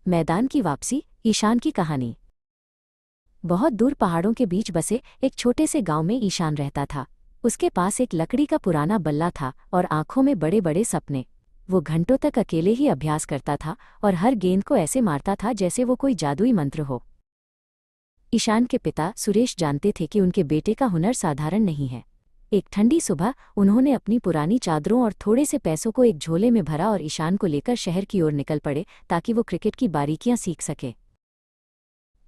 मैदान की वापसी, ईशान की कहानी। बहुत दूर पहाड़ों के बीच बसे एक छोटे से गांव में ईशान रहता था। उसके पास एक लकड़ी का पुराना बल्ला था और आंखों में बड़े बड़े सपने। वो घंटों तक अकेले ही अभ्यास करता था और हर गेंद को ऐसे मारता था जैसे वो कोई जादुई मंत्र हो। ईशान के पिता सुरेश जानते थे कि उनके बेटे का हुनर साधारण नहीं है। एक ठंडी सुबह उन्होंने अपनी पुरानी चादरों और थोड़े से पैसों को एक झोले में भरा और ईशान को लेकर शहर की ओर निकल पड़े ताकि वो क्रिकेट की बारीकियां सीख सके।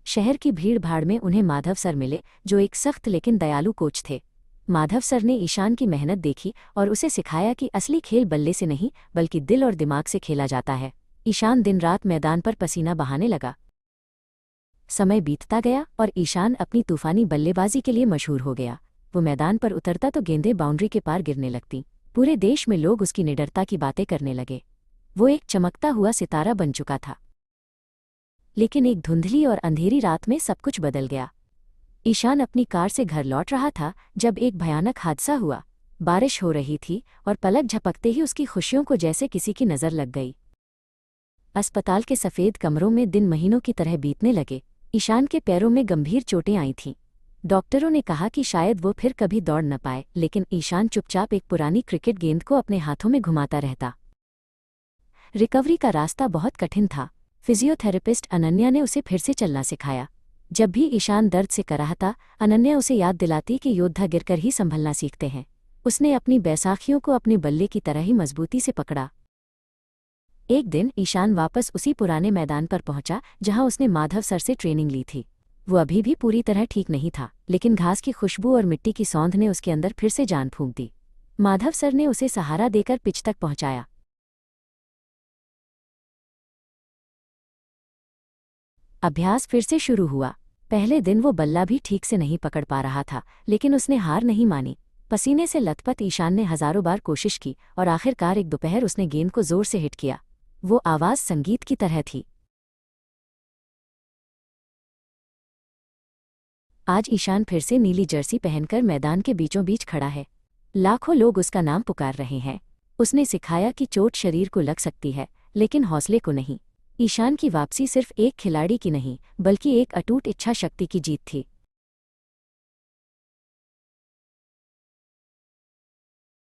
शहर की भीड़ भाड़ में उन्हें माधव सर मिले, जो एक सख्त लेकिन दयालु कोच थे। माधव सर ने ईशान की मेहनत देखी और उसे सिखाया कि असली खेल बल्ले से नहीं बल्कि दिल और दिमाग से खेला जाता है। ईशान दिन रात मैदान पर पसीना बहाने लगा। समय बीतता गया और ईशान अपनी तूफानी बल्लेबाजी के लिए मशहूर हो गया। वो मैदान पर उतरता तो गेंदें बाउंड्री के पार गिरने लगती। पूरे देश में लोग उसकी निडरता की बातें करने लगे। वो एक चमकता हुआ सितारा बन चुका था। लेकिन एक धुंधली और अंधेरी रात में सब कुछ बदल गया। ईशान अपनी कार से घर लौट रहा था जब एक भयानक हादसा हुआ। बारिश हो रही थी और पलक झपकते ही उसकी खुशियों को जैसे किसी की नज़र लग गई। अस्पताल के सफ़ेद कमरों में दिन महीनों की तरह बीतने लगे। ईशान के पैरों में गंभीर चोटें आई थीं। डॉक्टरों ने कहा कि शायद वो फिर कभी दौड़ न पाए, लेकिन ईशान चुपचाप एक पुरानी क्रिकेट गेंद को अपने हाथों में घुमाता रहता। रिकवरी का रास्ता बहुत कठिन था। फिजियोथेरेपिस्ट अनन्या ने उसे फिर से चलना सिखाया। जब भी ईशान दर्द से कराहता, अनन्या उसे याद दिलाती कि योद्धा गिरकर ही संभलना सीखते हैं। उसने अपनी बैसाखियों को अपने बल्ले की तरह ही मजबूती से पकड़ा। एक दिन ईशान वापस उसी पुराने मैदान पर पहुंचा जहां उसने माधव सर से ट्रेनिंग ली थी। वो अभी भी पूरी तरह ठीक नहीं था, लेकिन घास की खुशबू और मिट्टी की सौंध ने उसके अंदर फिर से जान फूंक दी। माधव सर ने उसे सहारा देकर पिच तक पहुंचाया। अभ्यास फिर से शुरू हुआ। पहले दिन वो बल्ला भी ठीक से नहीं पकड़ पा रहा था, लेकिन उसने हार नहीं मानी। पसीने से लथपथ ईशान ने हजारों बार कोशिश की और आखिरकार एक दोपहर उसने गेंद को जोर से हिट किया। वो आवाज़ संगीत की तरह थी। आज ईशान फिर से नीली जर्सी पहनकर मैदान के बीचों बीच खड़ा है। लाखों लोग उसका नाम पुकार रहे हैं। उसने सिखाया कि चोट शरीर को लग सकती है, लेकिन हौसले को नहीं। ईशान की वापसी सिर्फ एक खिलाड़ी की नहीं, बल्कि एक अटूट इच्छा शक्ति की जीत थी।